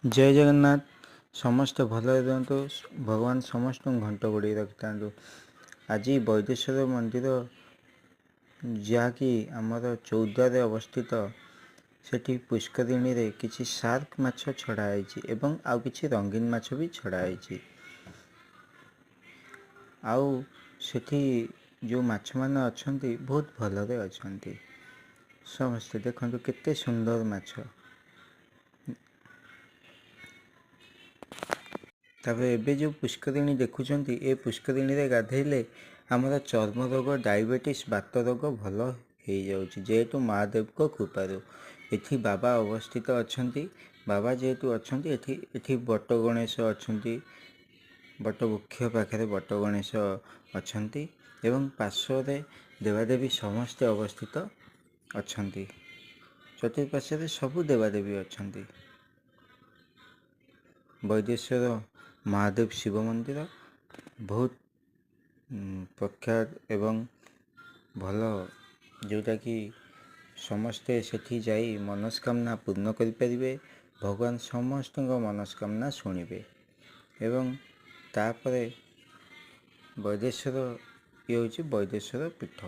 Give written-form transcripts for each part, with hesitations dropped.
जय जगन्नाथ। समस्ते भल रुहतु। भगवान समस्त घंट गोड़े रखि था। आज वैदेश्वर मंदिर जहाँकि आमर चौद्वारे अवस्थित सेठी पुष्करिणी रे किसी शार्क माछ छड़ाई एवं आउ किछि रंगीन माछ भी छड़ाई। आउ सेठी जो माछ माने अछंती बहुत भलरे अछंती। समस्ते देखंतु केते सुंदर माछ। तापर एबे जो पुष्करिणी देखुंट ए पुष्करिणी रे गाधेले आमर चर्म रोग डायबिटीज बात रोग भल हो जाउछि जेहेतु महादेव को कृपारू। एठी बाबा अवस्थित अछंती। बाबा जेहेतु अछंती एठी बट गणेश अछंती। बट वृक्ष पाखे बट गणेश अछंती एवं पार्श्व देवादेवी समस्ते अवस्थित अछंती। चतुर्पार्श्व सबु देवादेवी अछंती। वैदेश्वर महादेव शिव मंदिर बहुत प्रख्यात एवं भल, जोटा कि समस्ते सेठी जाई मनस्कामना पूर्ण करें। भगवान समस्त मनस्कामना शुणिबे एवं तापरे वैदेश्वर ये हूँ वैदेश्वर पीठ।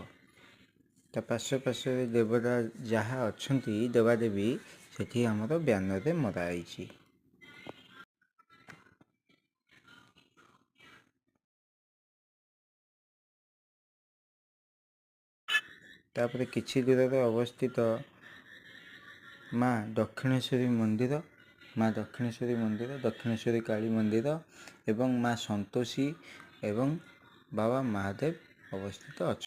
ता पार्श्व देवता जहाँ अच्छी देवादेवी सेठी आमर ब्यानर मराई। तापरे किछि दूर अवस्थित माँ दक्षिणेश्वरी मंदिर, माँ दक्षिणेश्वरी मंदिर, दक्षिणेश्वरी काली मंदिर एवं माँ संतोषी एवं बाबा महादेव अवस्थित अच्छा।